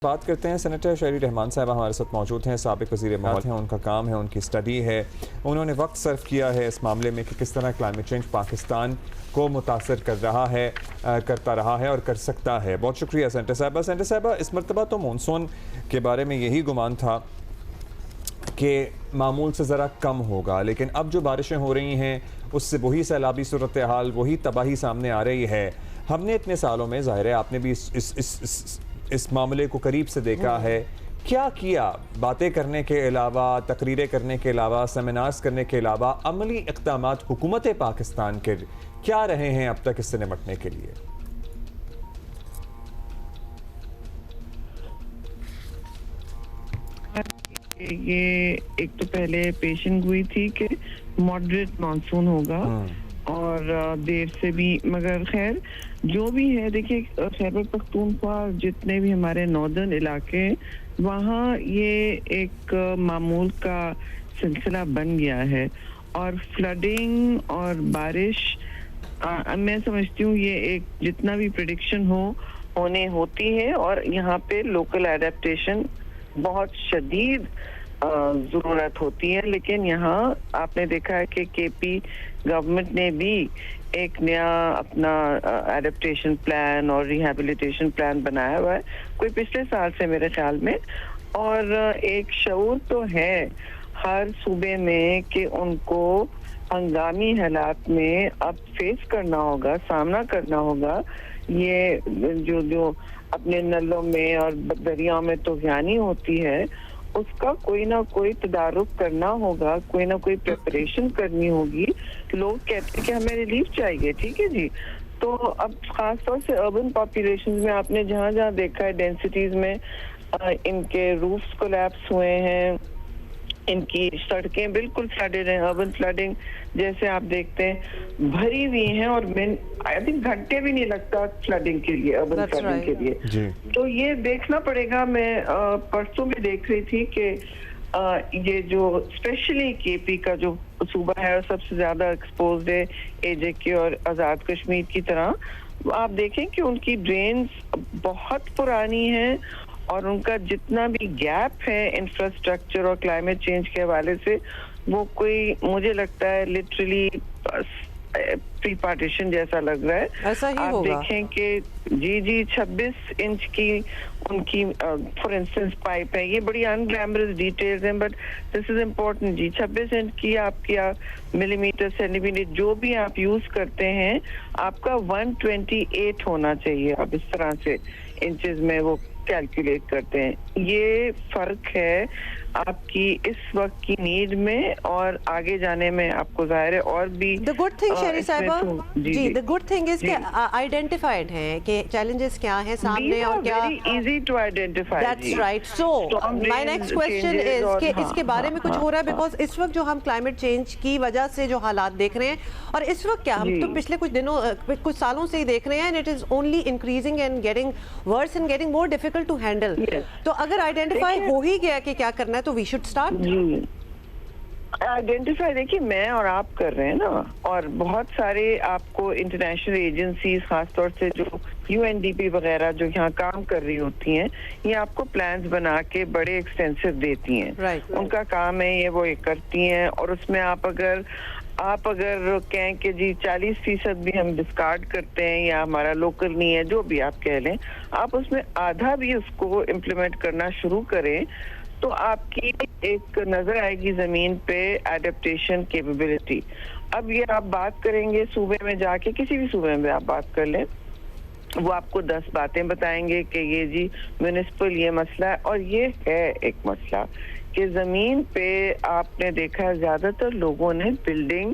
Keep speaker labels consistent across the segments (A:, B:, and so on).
A: بات کرتے ہیں سینیٹر شہری رحمان صاحبہ ہمارے ساتھ موجود ہیں، سابق وزیر ماحول ہیں، ان کا کام ہے، ان کی اسٹڈی ہے، انہوں نے وقت صرف کیا ہے اس معاملے میں کہ کس طرح کلائمیٹ چینج پاکستان کو متاثر کرتا رہا ہے اور کر سکتا ہے۔ بہت شکریہ سینیٹر صاحبہ۔ سینیٹر صاحبہ، اس مرتبہ تو مونسون کے بارے میں یہی گمان تھا کہ معمول سے ذرا کم ہوگا، لیکن اب جو بارشیں ہو رہی ہیں اس سے وہی سیلابی صورتحال، وہی تباہی سامنے آ رہی ہے۔ ہم نے اتنے سالوں میں، ظاہر ہے آپ نے بھی اس معاملے کو قریب سے دیکھا ہے، کیا باتیں کرنے کے علاوہ، تقریریں کرنے کے علاوہ، سیمینارز کرنے کے علاوہ عملی اقدامات حکومت پاکستان کے کیا رہے ہیں اب تک اس سے نمٹنے کے لیے؟
B: یہ ایک تو پہلے پیشن گوئی تھی کہ ماڈریٹ مانسون ہوگا اور دیر سے بھی، مگر خیر جو بھی ہے، دیکھیے خیبر پختونخوا جتنے بھی ہمارے ناردرن علاقے ہیں وہاں یہ ایک معمول کا سلسلہ بن گیا ہے، اور فلڈنگ اور بارش میں سمجھتی ہوں یہ ایک جتنا بھی پریڈکشن ہونے ہوتی ہے، اور یہاں پہ لوکل ایڈیپٹیشن بہت شدید ضرورت ہوتی ہے۔ لیکن یہاں آپ نے دیکھا ہے کہ کے پی گورنمنٹ نے بھی ایک نیا اپنا ایڈیپٹیشن پلان اور ریہیبلیٹیشن پلان بنایا ہوا ہے، کوئی پچھلے سال سے میرے خیال میں، اور ایک شعور تو ہے ہر صوبے میں کہ ان کو ہنگامی حالات میں اب فیس کرنا ہوگا، سامنا کرنا ہوگا یہ جو اپنے نلوں میں اور دریاؤں میں طغیانی ہوتی ہے، اس کا کوئی نہ کوئی تدارک کرنا ہوگا، کوئی نہ کوئی پریپریشن کرنی ہوگی۔ لوگ کہتے ہیں کہ ہمیں ریلیف چاہیے، ٹھیک ہے جی، تو اب خاص طور سے اربن پاپولیشن میں آپ نے جہاں جہاں دیکھا ہے ڈینسٹیز میں ان کے روفس کولیپس ہوئے ہیں، ان کی سڑکیں بالکل فلڈڈ ہیں، اربن فلڈنگ جیسے آپ دیکھتے ہیں بھری ہوئی ہیں، اور آئی تھنک گھنٹے بھی نہیں لگتا فلڈنگ کے لیے، اربن فلڈنگ کے لیے۔ تو یہ دیکھنا پڑے گا۔ میں پرسوں بھی دیکھ رہی تھی کہ یہ جو اسپیشلی کے پی کا جو صوبہ ہے اور سب سے زیادہ ایکسپوزڈ ہے اے جے کے اور آزاد کشمیر کی طرح، آپ دیکھیں کہ ان کی ڈرینز بہت پرانی ہیں، اور ان کا جتنا بھی گیپ ہے انفراسٹرکچر اور کلائمیٹ چینج کے حوالے سے، وہ کوئی مجھے لگتا ہے لٹرلی پری پارٹیشن جیسا لگ رہا ہے۔
C: ایسا ہی
B: آپ
C: ہوگا۔
B: دیکھیں کہ جی 26 انچ کی ان کی فار انسٹنس پائپ ہے، یہ بڑی ان گلیمرس ڈیٹیلز ہیں، بٹ دس از امپورٹنٹ جی۔ 26 انچ کی آپ کیا ملی میٹر سینٹی میٹر جو بھی آپ یوز کرتے ہیں، آپ کا 128 ہونا چاہیے۔ اب اس طرح سے انچز میں وہ کیلکولیٹ کرتے ہیں، یہ فرق ہے آپ کی اس وقت کی نیڈ میں اور آگے جانے میں۔ آپ کو ظاہر ہے اور بھی
C: The good thing شہری صاحبہ، جی the good thing is کہ آئیڈینٹیفائڈ ہیں کہ چیلنجز کیا ہیں سامنے اور کیا۔
B: Very easy to identify.
C: That's right. So my next question is کہ اس کے بارے میں کچھ ہو رہا ہے، بیکاز اس وقت جو ہم کلائمیٹ چینج کی وجہ سے جو حالات دیکھ رہے ہیں، اور اس وقت کیا ہم تو پچھلے کچھ سالوں سے ہی دیکھ رہے ہیں، and it is only increasing and getting worse and getting more difficult to handle. تو اگر آئیڈینٹیفائی ہو ہی گیا کہ کیا کرنا ہے تو we should start.
B: جی آئیڈینٹیفائی دیکھیے میں اور آپ کر رہے ہیں نا، اور بہت سارے آپ کو انٹرنیشنل ایجنسیز خاص طور سے جو یو این ڈی پی وغیرہ جو یہاں کام کر رہی ہوتی ہیں، یہ آپ کو پلانز بنا کے بڑے ایکسٹینسو دیتی ہیں۔ ان کا کام ہے یہ، وہ یہ کرتی ہیں، اور اس میں آپ اگر کہیں کہ جی 40% بھی ہم ڈسکارڈ کرتے ہیں یا ہمارا لوکل نہیں ہے، جو بھی آپ کہہ لیں، آپ اس میں آدھا بھی اس کو امپلیمنٹ کرنا شروع کریں تو آپ کی ایک نظر آئے گی زمین پہ ایڈیپٹیشن کیپیبلٹی۔ اب یہ آپ بات کریں گے صوبے میں جا کے، کسی بھی صوبے میں آپ بات کر لیں، وہ آپ کو 10 باتیں بتائیں گے کہ یہ جی میونسپل یہ مسئلہ ہے، اور یہ ہے ایک مسئلہ کہ زمین پہ آپ نے دیکھا ہے زیادہ تر لوگوں نے بلڈنگ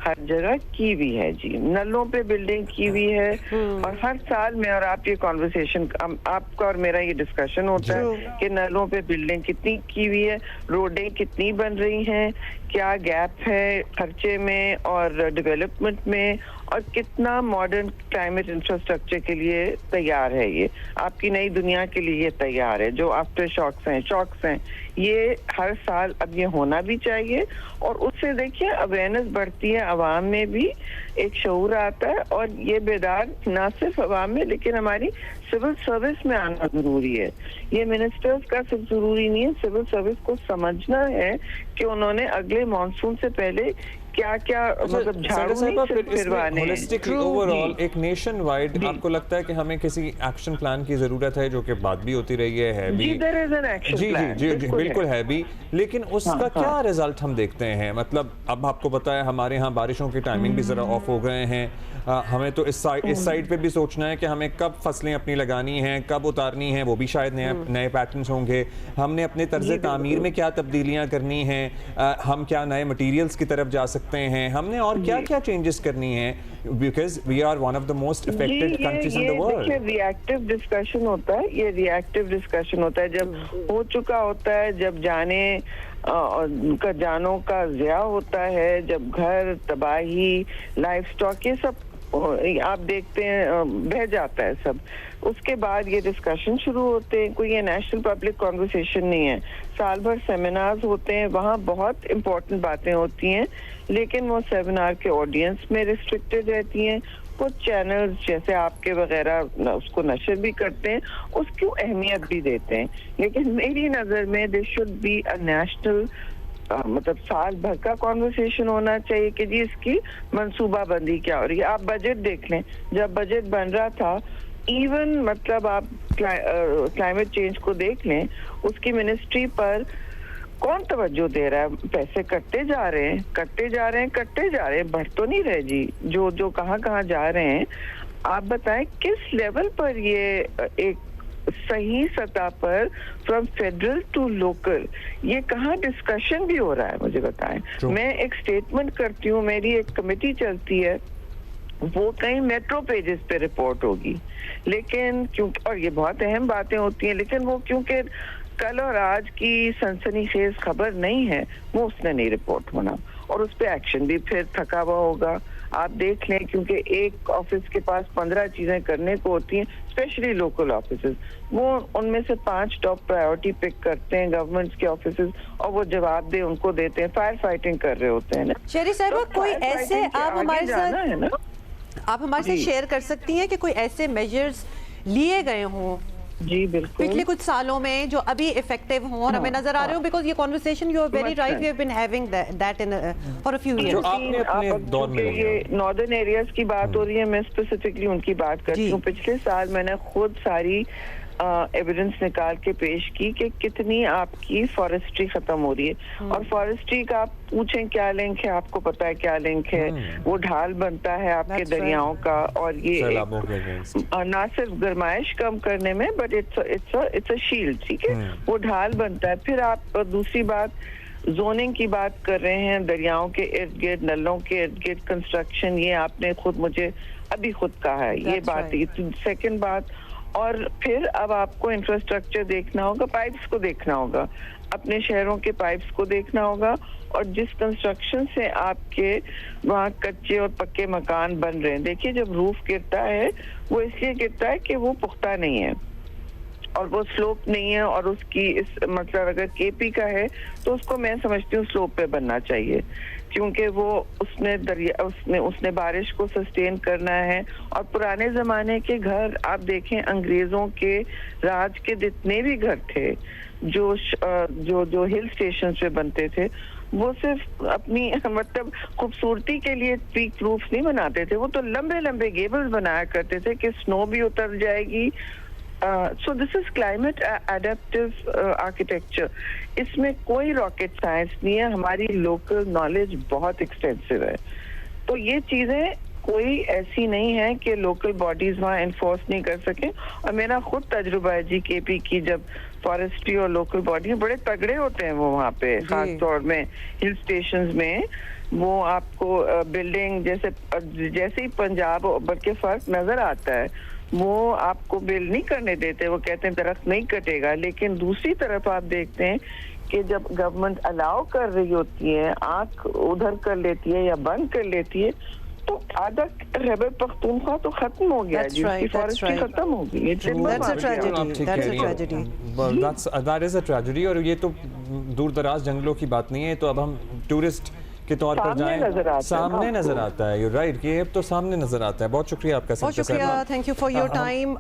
B: ہر جگہ کی ہوئی ہے جی، نلوں پہ بلڈنگ کی ہوئی ہے، اور ہر سال میں، اور آپ یہ کانورسیشن آپ کا اور میرا یہ ڈسکشن ہوتا ہے کہ نلوں پہ بلڈنگ کتنی کی ہوئی ہے، روڈیں کتنی بن رہی ہیں، کیا گیپ ہے خرچے میں اور ڈیولپمنٹ میں، اور کتنا ماڈرن کلائمیٹ انفراسٹرکچر کے لیے تیار ہے یہ، آپ کی نئی دنیا کے لیے یہ تیار ہے۔ جو آفٹر شاکس ہیں یہ ہر سال اب یہ ہونا بھی چاہیے، اور اس سے دیکھیے اویئرنیس بڑھتی ہے، عوام میں بھی ایک شعور آتا ہے، اور یہ بیدار نہ صرف عوام میں لیکن ہماری सिविल सर्विस में आना जरूरी है। ये मिनिस्टर्स का सिर्फ जरूरी नहीं है, सिविल सर्विस को समझना है कि उन्होंने अगले मॉनसून से पहले क्या क्या मतलब झाड़ू नहीं फिरवाने।
A: होलिस्टिकली ओवरऑल एक नेशन वाइड आपको लगता है कि हमें किसी एक्शन प्लान की जरूरत है, जो कि बात भी होती रही है भी? जी बिल्कुल है भी, लेकिन उसका क्या रिजल्ट हम देखते हैं? मतलब अब आपको पता है हमारे यहाँ बारिशों की टाइमिंग भी जरा ऑफ हो गए हैं, हमें तो इस साइड पे भी सोचना है कि हमें कब फसलें अपनी लगानी हैं, कब उतारनी है, वो भी शायद नए पैटर्न्स होंगे। हमने अपने तर्ज तामीर में क्या तब्दीलियां करनी हैं, हम क्या नए मटीरियल्स की तरफ जा सकते हैं, हमने और क्या क्या चेंजेस करनी है, because we are one of the most affected countries in the world.
B: Reactive discussion होता है, ये रिएक्टिव डिस्कशन होता है जब हो चुका होता है, जब जानों का ज़िया होता है, जब घर तबाही, लाइफ स्टॉक, ये सब आप देखते हैं बह जाता है सब। उसके बाद ये डिस्कशन शुरू होते हैं। कोई ये नेशनल पब्लिक कॉन्वर्सेशन नहीं है, साल भर सेमिनार्स होते हैं, वहाँ बहुत इंपॉर्टेंट बातें होती हैं, लेकिन वो सेमिनार के ऑडियंस में रिस्ट्रिक्टेड रहती हैं। कुछ चैनल्स जैसे आपके वगैरह उसको नशर भी करते हैं, उसकी अहमियत भी देते हैं, लेकिन मेरी नज़र में this should be a national मतलब साल भर का कॉन्वर्सेशन होना चाहिए कि जी इसकी मंसूबा बंदी क्या हो रही है। आप बजट देख लें, जब बजट बन रहा था, इवन मतलब आप क्लाइमेट चेंज को देख लें, उसकी मिनिस्ट्री पर कौन तवज्जो दे रहा है? पैसे कटते जा रहे हैं, बढ़ तो नहीं रहे जी। जो कहाँ जा रहे हैं, आप बताएं किस लेवल पर ये एक सही सतह पर फ्रॉम फेडरल टू लोकल ये कहाँ डिस्कशन भी हो रहा है, मुझे बताएं। मैं एक स्टेटमेंट करती हूँ, मेरी एक कमेटी चलती है, वो कहीं मेट्रो पेजेस पे रिपोर्ट होगी, लेकिन क्योंकि और ये बहुत अहम बातें होती हैं, लेकिन वो क्योंकि कल और आज की सनसनीखेज खबर नहीं है, वो उसने नहीं रिपोर्ट होना, और उस पर एक्शन भी फिर थका हुआ होगा। आप देख लें, क्योंकि एक ऑफिस के पास 15 चीजें करने को होती हैं, स्पेशली लोकल ऑफिसेज, वो उनमें से 5 टॉप प्रायोरिटी पिक करते हैं गवर्नमेंट के ऑफिसेज, और वो जवाब दे उनको देते हैं, फायर फाइटिंग कर रहे होते हैं ना।
C: शेरी साहिबा, कोई ऐसे आप हमारे साथ शेयर कर सकती हैं कि कोई ऐसे मेजर्स लिए गए हों
B: जी बिल्कुल
C: पिछले कुछ सालों में जो अभी इफेक्टिव हों और हमें नजर आ रहे हो? बिकॉज ये conversation you are very right, we have been having that in for a few years.
A: आपने अपने दौर में
B: ये नॉर्दर्न एरियाज की बात हो रही है, मैं स्पेसिफिकली उनकी बात करती हूँ। पिछले साल मैंने खुद सारी एविडेंस निकाल के पेश की कि कितनी आपकी फॉरेस्ट्री खत्म हो रही है, और फॉरेस्ट्री का आप पूछें क्या लिंक है, आपको पता है क्या लिंक है? वो ढाल बनता है आपके दरियाओं का, और ये ना सिर्फ गर्माइश कम करने में, बट इट्स अ शील्ड, ठीक है, वो ढाल बनता है। फिर आप दूसरी बात जोनिंग की बात कर रहे हैं, दरियाओं के इर्द गिर्द, नलों के इर्द गिर्द कंस्ट्रक्शन, ये आपने खुद मुझे अभी खुद कहा है, ये बात। सेकंड बात, और फिर अब आपको इंफ्रास्ट्रक्चर देखना होगा, पाइप्स को देखना होगा, अपने शहरों के पाइप्स को देखना होगा, और जिस कंस्ट्रक्शन से आपके वहाँ कच्चे और पक्के मकान बन रहे हैं, देखिए जब रूफ गिरता है वो इसलिए गिरता है कि वो पुख्ता नहीं है और वो स्लोप नहीं है, और उसकी इस मतलब अगर केपी का है तो उसको मैं समझती हूँ स्लोप पे बनना चाहिए, क्योंकि वो उसने बारिश को सस्टेन करना है। और पुराने जमाने के घर आप देखें, अंग्रेजों के राज के जितने भी घर थे जो हिल स्टेशन पे बनते थे, वो सिर्फ अपनी मतलब खूबसूरती के लिए पीक रूफ नहीं बनाते थे, वो तो लंबे लंबे गेबल्स बनाया करते थे कि स्नो भी उतर जाएगी। So this is climate adaptive architecture, इसमें कोई रॉकेट साइंस नहीं है, हमारी लोकल नॉलेज बहुत एक्सटेंसिव है। तो ये चीजें कोई ऐसी नहीं है कि लोकल बॉडीज वहाँ इन्फोर्स नहीं कर सके, और मेरा खुद तजुर्बा है जी केपी की, जब फॉरेस्ट्री और लोकल बॉडी बड़े तगड़े होते हैं वो वहाँ पे, खास तौर में हिल स्टेशंस में, वो आपको बिल्डिंग जैसे ही पंजाब बल्कि फर्क नजर आता है, वो आपको बिल्ड नहीं करने देते, वो कहते हैं दरख्त नहीं कटेगा। लेकिन दूसरी तरफ आप देखते हैं कि जब गवर्नमेंट अलाउ कर रही होती है, आंख उधर कर लेती है या बंद कर लेती है, तो आधा खैबर पख्तूनख्वा तो खत्म हो गया, जिसकी फॉरेस्ट्री खत्म हो गई।
A: दैट इज अ ट्रेजेडी, और ये तो दूर दराज जंगलों की बात नहीं है, तो अब हम टूरिस्ट के तौर पर जाएं, सामने नजर आता है। यू राइट, ये अब तो सामने नजर आता है। बहुत शुक्रिया आपका।
C: बहुत शुक्रिया, thank you for your time.